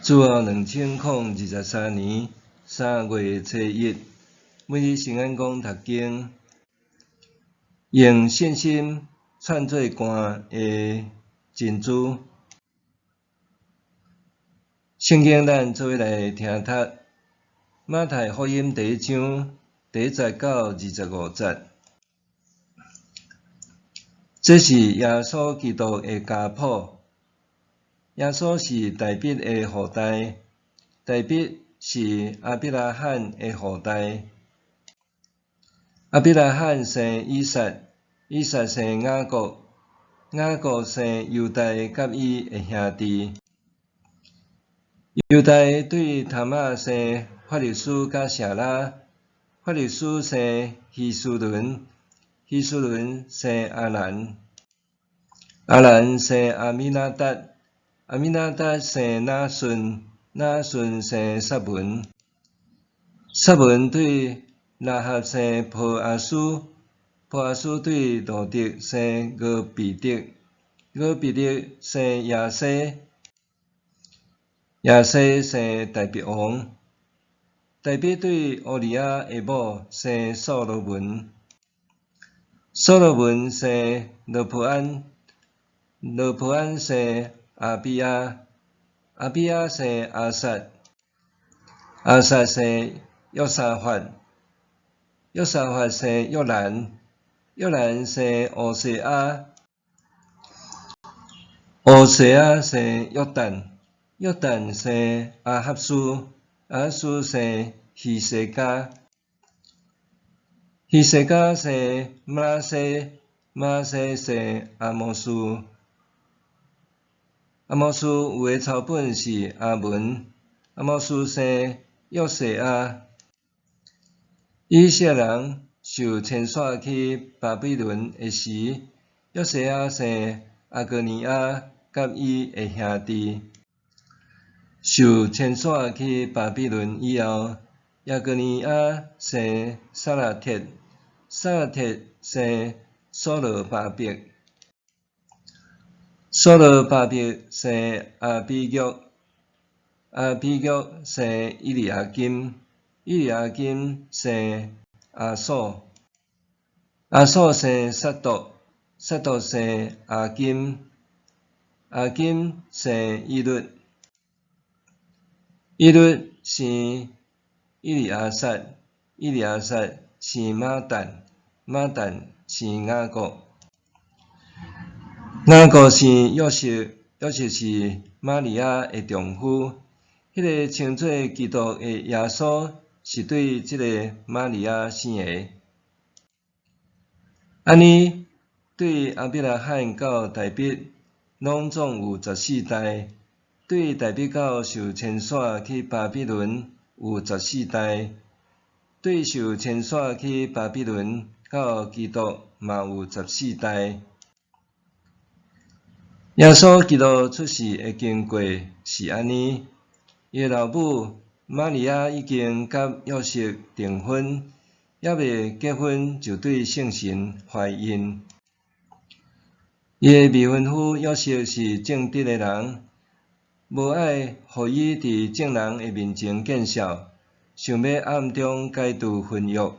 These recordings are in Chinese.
自2023年3月初1，每日圣安讲读经，用信心串做冠的珍珠。圣经咱做伙来听读，马太福音第1章第1节到25节。这是耶稣基督的家谱。耶稣是大卫的后代，大卫是亚伯拉罕的后代。亚伯拉罕生以撒，以撒生雅各，雅各生犹大甲伊的兄弟。犹大对塔玛生法律斯甲舍拉，法律斯生希斯伦，希斯伦生阿兰，阿兰生阿米纳达，阿米纳达生拿顺，拿顺生撒文，撒文对拉合生波阿斯，波阿斯对罗德生俄比德，俄比德生亚西，亚西生大卫王，大卫对乌利亚的某生所罗门，所罗门生罗波安，罗波安生阿比亚，阿比亚生阿撒，阿撒生约沙法，约沙法生约兰，约兰生乌西亚，乌西亚生约旦，约旦生阿哈斯，阿哈斯生希西家，希西家生马拉西，马拉西生阿摩斯，阿摩斯有的草本是阿文，阿摩斯生约西亚。以色列人受迁徙去巴比伦的时，约西亚生阿哥尼亚甲伊的兄弟。受迁徙去巴比伦以后，亚哥尼亚生撒拉铁，撒拉铁生所罗巴伯，所罗巴伯生阿比约，阿比约生以利亚金，以利亚金生阿索，阿索生撒督，撒督生阿金，阿金生以律，以律生以利亚撒，以利亚撒生马旦，马旦生雅各，雅各生约瑟，约瑟是玛利亚的丈夫。迄个称作基督的耶稣是对即个玛利亚生的。安尼对亚伯拉罕到大卫，拢总有14代；对大卫到受迁徙去巴比伦有14代；对受迁徙去巴比伦到基督嘛有14代。耶稣基督出世的经过是安尼。伊的老母玛利亚已经甲约瑟订婚，还未结婚就对圣神怀孕。伊的未婚夫约瑟是正直的人，无爱互伊伫众人的面前见笑，想要暗中解除婚约。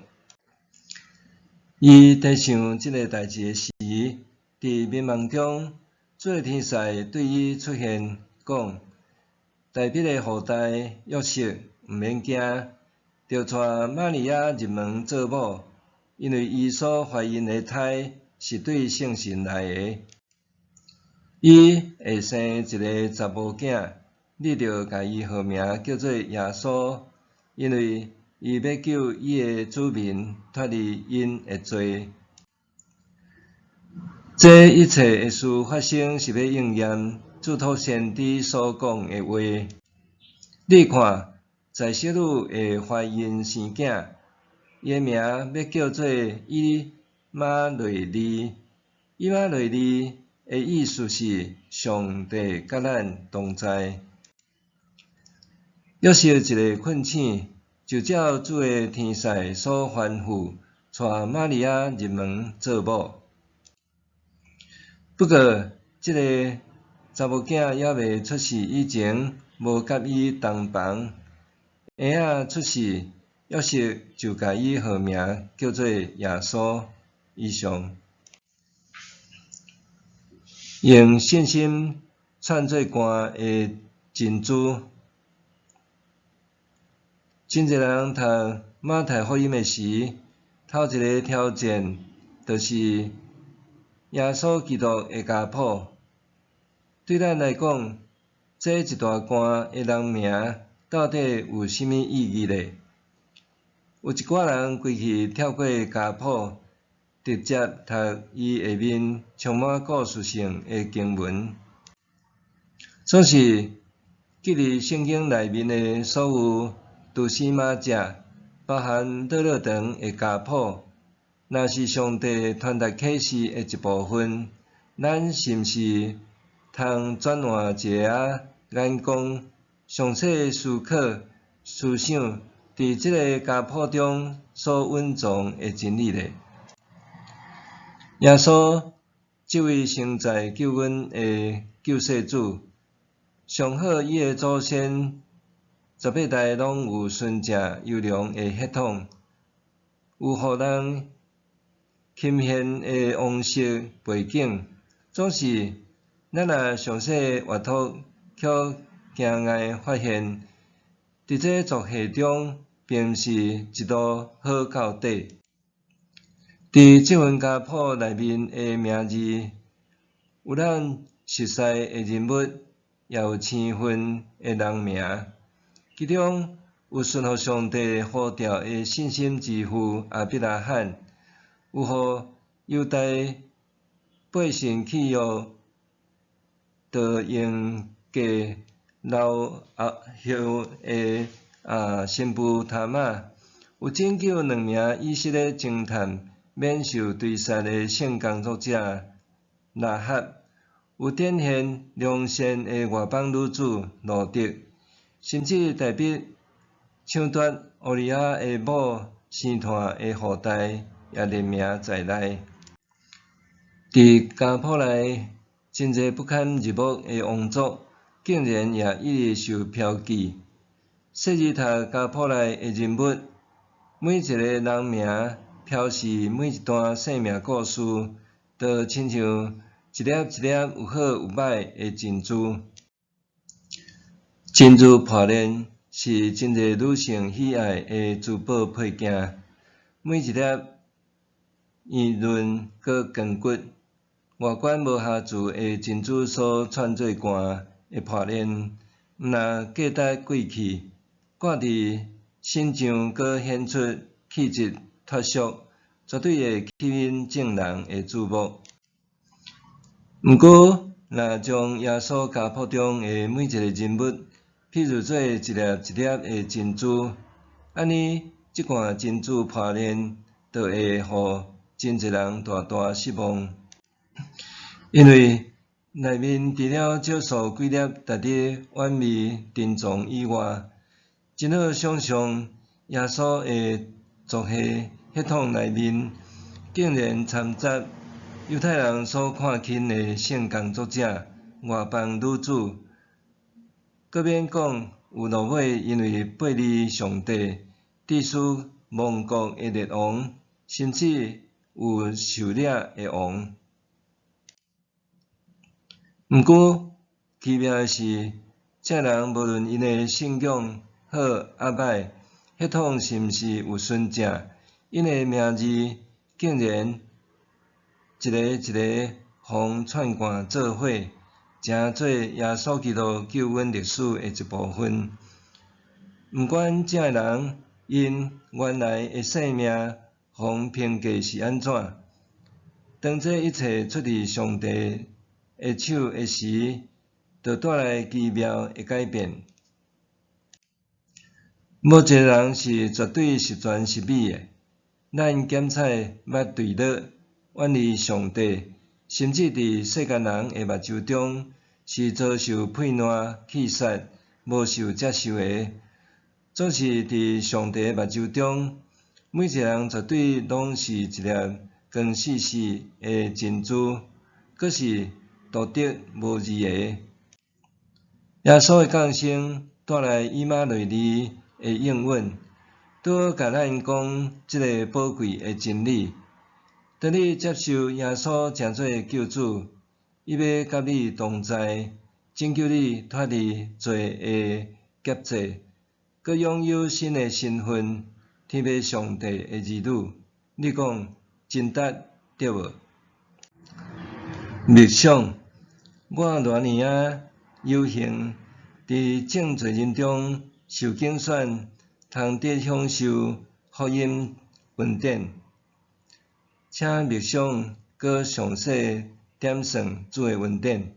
伊在想即个代志的时，伫迷茫中，主天使对伊出现，讲。大卫的后代约瑟毋免惊，着带玛利亚入门做某，因为伊所怀孕的胎是对圣神来的。伊会生一个查某囝，你着甲伊号名叫做耶稣，因为伊要救伊的子民脱离因的罪。这一切的事发生是要应验主托先知所讲的话。你看，在小女会怀孕生囝，伊的名要叫做以马内利。以马内利的意思是上帝甲咱同在。约瑟一个困醒，就照主的天使所吩咐，带玛利亚入门做某。不过，这个查某囝还未出世以前，无甲伊同房。婴仔出世，约瑟就甲伊号名叫做耶稣。以上用信心串做歌的珍珠。真侪人读马太福音的时，头一个挑战就是耶稣基督的家谱。对咱来讲，这一大段的人名到底有啥物意义呢？有一寡人规气跳过家谱，直接读伊下面充满故事性的经文。总是记伫圣经内面的所有蛛丝马迹，包含倒落长的家谱，若是上帝传达启示的一部分，咱是毋是通转换一下眼光，详细思考、思想伫即个家谱中所蕴藏的真理呢？耶稣这位生在救恩的救世主，上好伊的祖先18代拢有纯正优良的血统，有互人钦羡的王室背景。总是咱若详细阅读，却惊讶发现，伫这族系中，并毋是一路好到底。伫这份家谱内面的名字，有咱熟悉的人物，也有青分的人名。其中有顺服上帝呼召的信心之父亚伯拉罕，有互犹太百姓起约，着用价留后的新妇塔玛，有拯救2名以色列侦探免受追杀的性工作者拉合，有展现良善的外邦女子路得。甚至代表抢夺乌利亚的某生团的后代也列名在内。伫家谱内，真侪不堪入目的王族，竟然也一直受标记。细字读家谱内的人物，每一个人名标示每一段生命故事，就亲像一粒一粒有好有歹的珍珠。珍珠破链是真侪女性喜爱的珠宝配件，每一粒圆润佮坚骨、外观无瑕疵的珍珠所串做冠的破链，毋但价值贵气，挂伫身上佮显出气质脱俗，绝对会吸引众人的注目。毋过，若将耶稣家谱中的每一个人物，譬如做一粒一粒的珍珠，安尼即罐珍珠破链，就会互真侪人大大失望。因为内面除了少数几粒值得玩味珍藏以外，真好想象耶稣的族系血统内面，竟然掺杂犹太人所看轻的性工作者、外邦女子。搁免讲有落尾因为背离上帝，致使亡国的列王，甚至有受掠的王。毋过奇妙的是，这人无论因的信仰好抑歹，血统是毋是有纯正，因的名字竟然一个一个互串贯做伙，成做耶稣基督救恩历史的一部分。毋管这人因原来的性命互评价是安怎，当这一切出自上帝的手的时，就带来奇妙的改变。无一个人是绝对十全十美的，咱检采捌对落，远离上帝，甚至伫世间人的目睭中是遭受骗烂、气杀、无受接受的。总是伫上帝的目睭中，每一个人绝对拢是一粒光死死的珍珠，阁是独特无二的。耶稣的降生带来以马内利的应允，拄甲咱讲即个宝贵的真理。当你接受耶稣诚做救主，伊要甲你同在，拯救你脱离罪的劫制，佮拥有新的身份，天父上帝的儿女。你讲真值对无？默想，我偌年有幸伫正罪人中受拣选，通得享受福音恩典。请默想，佮详细点算主的恩典。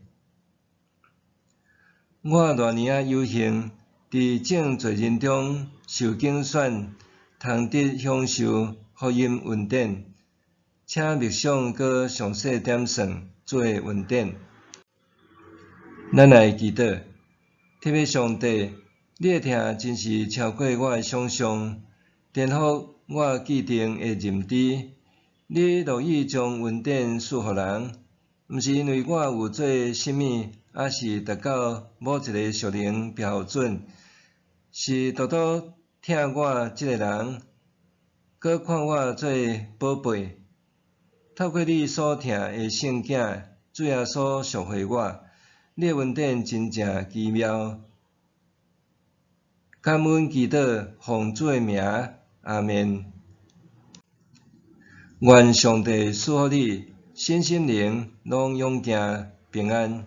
我偌年有幸伫正罪人中受拣选，通得享受福音恩典。请默想，佮详细点算主的恩典。咱来祈祷，天父上帝，你的疼真是超过我的想象，颠覆我既定的认知。你乐意将恩典赐予人，毋是因为我有做甚物，还是达到某一个属灵标准，是独独疼我即个人，佮看我做宝贝。透过你所疼的圣囝，主耶稣赎回我，你的恩典真正奇妙。感恩祈祷，奉主的名，阿们。愿上帝赐予你身心灵拢永行平安。